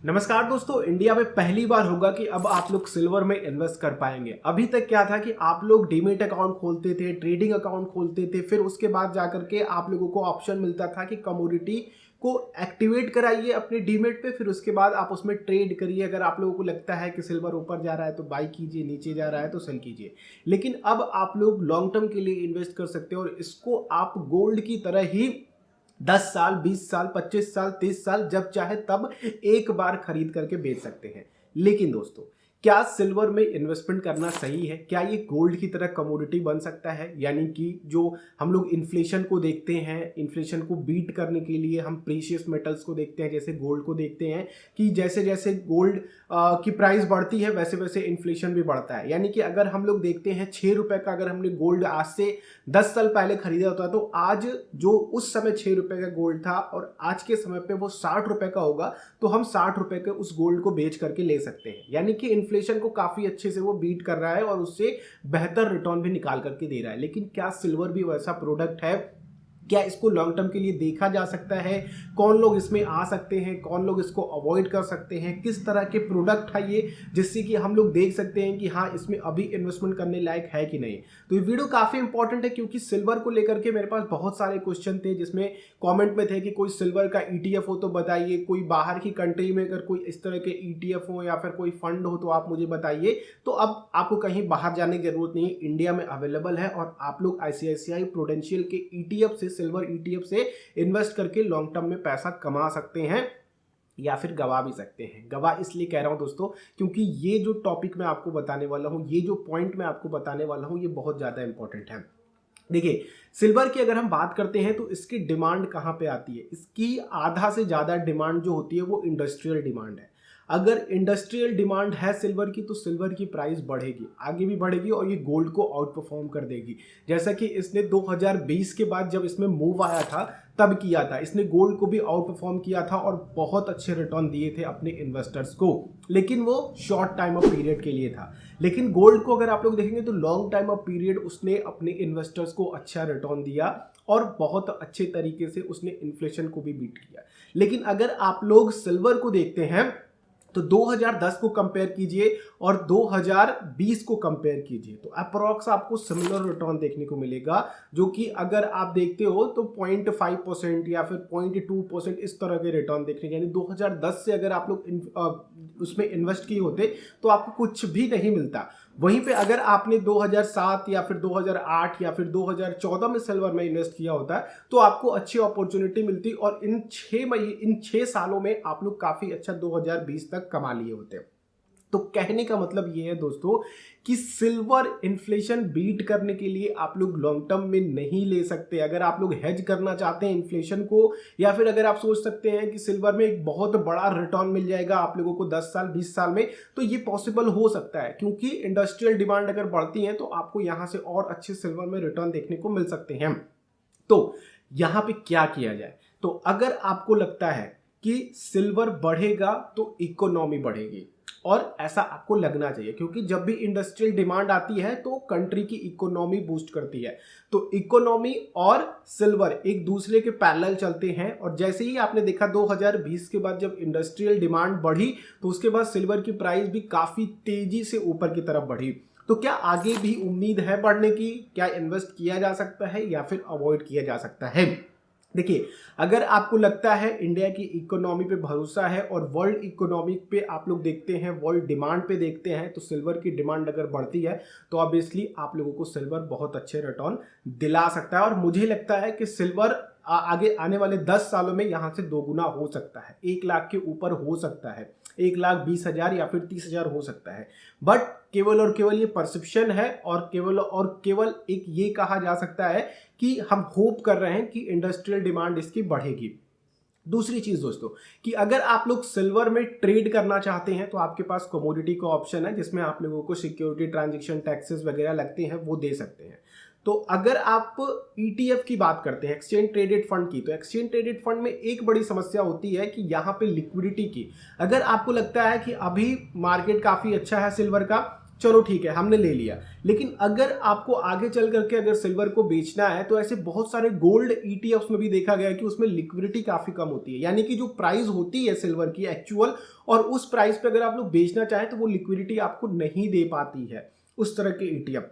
नमस्कार दोस्तों, इंडिया में पहली बार होगा कि अब आप लोग सिल्वर में इन्वेस्ट कर पाएंगे। अभी तक क्या था कि आप लोग डीमेट अकाउंट खोलते थे, ट्रेडिंग अकाउंट खोलते थे, फिर उसके बाद जाकर के आप लोगों को ऑप्शन मिलता था कि कमोडिटी को एक्टिवेट कराइए अपने डीमेट पे, फिर उसके बाद आप उसमें ट्रेड करिए। अगर आप लोगों को लगता है कि सिल्वर ऊपर जा रहा है तो बाई कीजिए, नीचे जा रहा है तो सेल कीजिए। लेकिन अब आप लोग लॉन्ग टर्म के लिए इन्वेस्ट कर सकते हो और इसको आप गोल्ड की तरह ही 10 साल, 20 साल, 25 साल, 30 साल जब चाहे तब एक बार खरीद करके बेच सकते हैं। लेकिन दोस्तों, क्या सिल्वर में इन्वेस्टमेंट करना सही है? क्या ये गोल्ड की तरह कमोडिटी बन सकता है? यानी कि जो हम लोग इन्फ्लेशन को देखते हैं, इन्फ्लेशन को बीट करने के लिए हम प्रीशियस मेटल्स को देखते हैं, जैसे गोल्ड को देखते हैं कि जैसे जैसे गोल्ड की प्राइस बढ़ती है वैसे वैसे इन्फ्लेशन भी बढ़ता है। यानी कि अगर हम लोग देखते हैं 6 रुपए का, अगर हमने गोल्ड आज से 10 साल पहले खरीदा होता तो आज जो उस समय 6 रुपए का गोल्ड था और आज के समय पे वो 60 रुपए का होगा, तो हम 60 रुपए के उस गोल्ड को बेच करके ले सकते हैं। यानी कि इन्फ्लेशन को काफी अच्छे से वो बीट कर रहा है और उससे बेहतर रिटर्न भी निकाल करके दे रहा है। लेकिन क्या सिल्वर भी वैसा प्रोडक्ट है? क्या इसको लॉन्ग टर्म के लिए देखा जा सकता है? कौन लोग इसमें आ सकते हैं, कौन लोग इसको अवॉइड कर सकते हैं? किस तरह के प्रोडक्ट है ये जिससे कि हम लोग देख सकते हैं कि हाँ, इसमें अभी इन्वेस्टमेंट करने लायक है कि नहीं? तो ये वीडियो काफी इंपॉर्टेंट है क्योंकि सिल्वर को लेकर के मेरे पास बहुत सारे क्वेश्चन थे, जिसमें कमेंट में थे कि कोई सिल्वर का ईटीएफ हो तो बताइए, कोई बाहर की कंट्री में अगर कोई इस तरह के ईटीएफ हो या फिर कोई फंड हो तो आप मुझे बताइए। तो अब आपको कहीं बाहर जाने की जरूरत नहीं है, इंडिया में अवेलेबल है और आप लोग आईसीआईसीआई प्रूडेंशियल के ईटीएफ से, सिल्वर ईटीएफ से इन्वेस्ट करके लॉन्ग टर्म में पैसा कमा सकते हैं या फिर गवा भी सकते हैं। गवा इसलिए कह रहा हूं दोस्तों क्योंकि ये जो टॉपिक मैं आपको बताने वाला हूं, ये जो पॉइंट मैं आपको बताने वाला हूं, ये बहुत ज्यादा इंपॉर्टेंट है। देखिए, सिल्वर की अगर हम बात करते हैं तो इसकी डिमांड कहां पे आती है? इसकी आधा से ज्यादा डिमांड जो होती है वो इंडस्ट्रियल डिमांड है। अगर इंडस्ट्रियल डिमांड है सिल्वर की तो सिल्वर की प्राइस बढ़ेगी, आगे भी बढ़ेगी और ये गोल्ड को आउट परफॉर्म कर देगी। जैसा कि इसने 2020 के बाद जब इसमें मूव आया था तब किया था, इसने गोल्ड को भी आउट परफॉर्म किया था और बहुत अच्छे रिटर्न दिए थे अपने इन्वेस्टर्स को। लेकिन वो शॉर्ट टाइम ऑफ पीरियड के लिए था। लेकिन गोल्ड को अगर आप लोग देखेंगे तो लॉन्ग टाइम ऑफ पीरियड उसने अपने इन्वेस्टर्स को अच्छा रिटर्न दिया और बहुत अच्छे तरीके से उसने इन्फ्लेशन को भी बीट किया। लेकिन अगर आप लोग सिल्वर को देखते हैं तो 2010 को कंपेयर कीजिए और 2020 को कंपेयर कीजिए तो अप्रॉक्स आपको सिमिलर रिटर्न देखने को मिलेगा, जो कि अगर आप देखते हो तो 0.5% या फिर 0.2% इस तरह के रिटर्न देखने, यानी 2010 से अगर आप लोग उसमें इन्वेस्ट किए होते तो आपको कुछ भी नहीं मिलता। वहीं पे अगर आपने 2007 या फिर 2008 या फिर 2014 में सिल्वर में इन्वेस्ट किया होता तो आपको अच्छी अपॉर्चुनिटी मिलती और इन 6 सालों में आप लोग काफी अच्छा 2020 तक कमा लिए होते। तो कहने का मतलब ये है दोस्तों कि सिल्वर इन्फ्लेशन बीट करने के लिए आप लोग लॉन्ग टर्म में नहीं ले सकते। अगर आप लोग हेज करना चाहते हैं इन्फ्लेशन को, या फिर अगर आप सोच सकते हैं कि सिल्वर में एक बहुत बड़ा रिटर्न मिल जाएगा आप लोगों को 10 साल 20 साल में, तो ये पॉसिबल हो सकता है क्योंकि इंडस्ट्रियल डिमांड अगर बढ़ती है तो आपको यहां से और अच्छे सिल्वर में रिटर्न देखने को मिल सकते हैं। तो यहां पे क्या किया जाए? तो अगर आपको लगता है कि सिल्वर बढ़ेगा तो इकोनॉमी बढ़ेगी, और ऐसा आपको लगना चाहिए क्योंकि जब भी इंडस्ट्रियल डिमांड आती है तो कंट्री की इकोनॉमी बूस्ट करती है। तो इकोनॉमी और सिल्वर एक दूसरे के पैरेलल चलते हैं और जैसे ही आपने देखा 2020 के बाद जब इंडस्ट्रियल डिमांड बढ़ी तो उसके बाद सिल्वर की प्राइस भी काफी तेजी से ऊपर की तरफ बढ़ी। तो क्या आगे भी उम्मीद है बढ़ने की? क्या इन्वेस्ट किया जा सकता है या फिर अवॉइड किया जा सकता है? देखिए, अगर आपको लगता है इंडिया की इकोनॉमी पे भरोसा है और वर्ल्ड इकोनॉमी पे आप लोग देखते हैं, वर्ल्ड डिमांड पे देखते हैं, तो सिल्वर की डिमांड अगर बढ़ती है तो ऑब्वियसली आप लोगों को सिल्वर बहुत अच्छे रिटर्न दिला सकता है। और मुझे लगता है कि सिल्वर आगे आने वाले 10 सालों में यहां से दोगुना हो सकता है, 1 लाख के ऊपर हो सकता है, 1,20,000 या फिर 30,000 हो सकता है। बट केवल और केवल ये परसेप्शन है और केवल एक ये कहा जा सकता है कि हम होप कर रहे हैं कि इंडस्ट्रियल डिमांड इसकी बढ़ेगी। दूसरी चीज दोस्तों कि अगर आप लोग सिल्वर में ट्रेड करना चाहते हैं तो आपके पास कमोडिटी का ऑप्शन है जिसमें आप लोगों को सिक्योरिटी ट्रांजैक्शन टैक्सेस वगैरह लगते हैं, वो दे सकते हैं। तो अगर आप ईटीएफ की बात करते हैं, एक्सचेंज ट्रेडेड फंड की, तो एक्सचेंज ट्रेडेड फंड में एक बड़ी समस्या होती है कि यहाँ पे लिक्विडिटी की। अगर आपको लगता है कि अभी मार्केट काफी अच्छा है सिल्वर का चलो ठीक है, हमने ले लिया। लेकिन अगर आपको आगे चल करके अगर सिल्वर को बेचना है तो ऐसे बहुत सारे गोल्ड ईटीएफ्स में भी देखा गया है कि उसमें लिक्विडिटी काफी कम होती है, यानी कि जो प्राइस होती है सिल्वर की एक्चुअल, और उस प्राइस पे अगर आप लोग बेचना चाहें तो वो लिक्विडिटी आपको नहीं दे पाती है उस तरह के ईटीएफ।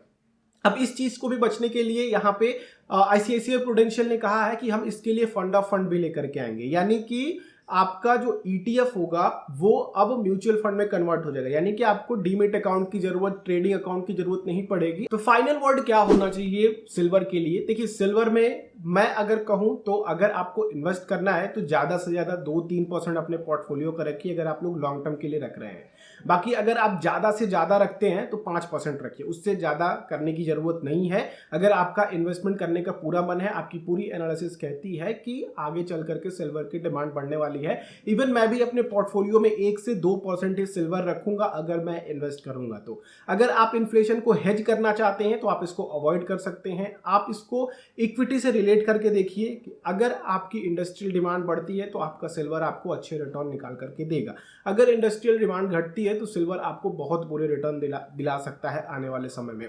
अब इस चीज को भी बचने के लिए यहाँ पे आईसीआईसीआई प्रूडेंशियल ने कहा है कि हम इसके लिए फंड ऑफ फंड भी लेकर के आएंगे, यानी कि आपका जो ईटीएफ होगा वो अब म्यूचुअल फंड में कन्वर्ट हो जाएगा, यानी कि आपको डीमेट अकाउंट की जरूरत, ट्रेडिंग अकाउंट की जरूरत नहीं पड़ेगी। तो फाइनल वर्ड क्या होना चाहिए सिल्वर के लिए? देखिए, सिल्वर में मैं अगर कहूं तो अगर आपको इन्वेस्ट करना है तो ज्यादा से ज्यादा 2-3% अपने पोर्टफोलियो का रखिए अगर आप लोग लॉन्ग टर्म के लिए रख रहे हैं। बाकी अगर आप ज्यादा से ज्यादा रखते हैं तो 5% रखिए, उससे ज्यादा करने की जरूरत नहीं है। अगर आपका इन्वेस्टमेंट करने का पूरा मन है, आपकी पूरी एनालिसिस कहती है कि आगे चल करके सिल्वर की डिमांड बढ़ने वाली है, इवन मैं भी अपने पोर्टफोलियो में 1 से 2% ही सिल्वर रखूंगा अगर मैं इन्वेस्ट करूंगा। तो अगर आप इन्फ्लेशन को हेज करना चाहते हैं तो आप इसको अवॉइड कर सकते हैं। आप इसको इक्विटी से रिलेट करके देखिए कि अगर आपकी इंडस्ट्रियल डिमांड बढ़ती है तो आपका सिल्वर आपको अच्छे रिटर्न निकाल करके देगा, अगर इंडस्ट्रियल डिमांड घटती है तो सिल्वर आपको बहुत बुरे रिटर्न दिला सकता है आने वाले समय में।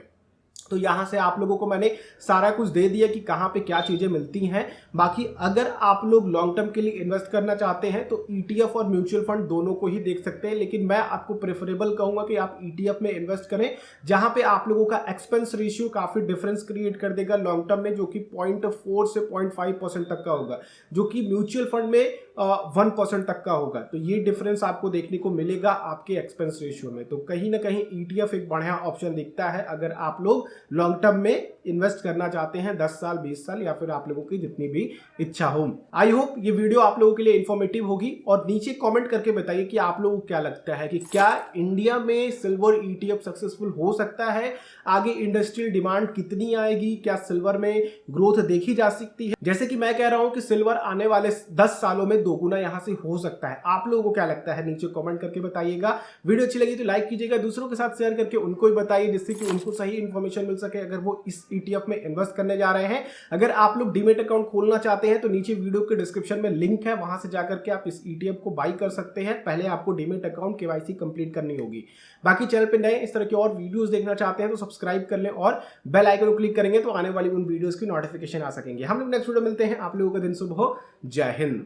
तो यहां से आप लोगों को मैंने सारा कुछ दे दिया कि कहां पे क्या चीजें मिलती हैं। बाकी अगर आप लोग लॉन्ग टर्म के लिए इन्वेस्ट करना चाहते हैं तो ईटीएफ और म्यूचुअल फंड दोनों को ही देख सकते हैं, लेकिन मैं आपको प्रेफरेबल कहूंगा कि आप ईटीएफ में इन्वेस्ट करें, जहां पे आप लोगों का एक्सपेंस रेशियो काफी डिफरेंस क्रिएट कर देगा लॉन्ग टर्म में, जो कि 0.4 से 0.5% तक का होगा, जो कि म्यूचुअल फंड में 1% तक का होगा। तो ये डिफरेंस आपको देखने को मिलेगा आपके एक्सपेंस रेशियो में। तो कहीं ना कहीं ईटीएफ एक बढ़िया ऑप्शन दिखता है अगर आप लोग लॉन्ग टर्म में इन्वेस्ट करना चाहते हैं, 10 साल 20 साल या फिर आप लोगों की जितनी भी इच्छा हो। आई होप ये वीडियो आप लोगों के लिए इंफॉर्मेटिव होगी, और नीचे कमेंट करके बताइए कि आप लोगों को क्या लगता है कि क्या इंडिया में सिल्वर ईटीएफ सक्सेसफुल हो सकता है, आगे इंडस्ट्रियल डिमांड कितनी आएगी, क्या सिल्वर में ग्रोथ देखी जा सकती है? जैसे कि मैं कह रहा हूं कि सिल्वर आने वाले 10 सालों में दोगुना यहां से हो सकता है। आप लोगों को क्या लगता है नीचे कमेंट करके बताइएगा। वीडियो अच्छी लगी तो लाइक कीजिएगा, दूसरों के साथ शेयर करके उनको भी बताइए जिससे कि उनको सही इंफॉर्मेशन मिल सके अगर वो इस ईटीएफ में इन्वेस्ट करने जा रहे हैं। अगर आप लोग डीमेट अकाउंट खोलना चाहते हैं तो नीचे वीडियो के डिस्क्रिप्शन में लिंक है, वहां से जाकर के आप इस ईटीएफ को बाई कर सकते हैं। पहले आपको डीमेट अकाउंट केवाईसी कंप्लीट करनी होगी। बाकी चैनल पे नए इस तरह के और वीडियोस देखना चाहते हैं तो सब्सक्राइब कर लें और बेल आइकन को क्लिक करेंगे तो आने वाली उन वीडियोस की नोटिफिकेशन आ सकेंगे। हम लोग नेक्स्ट वीडियो मिलते हैं। आप लोगों का दिन शुभ हो। जय हिंद।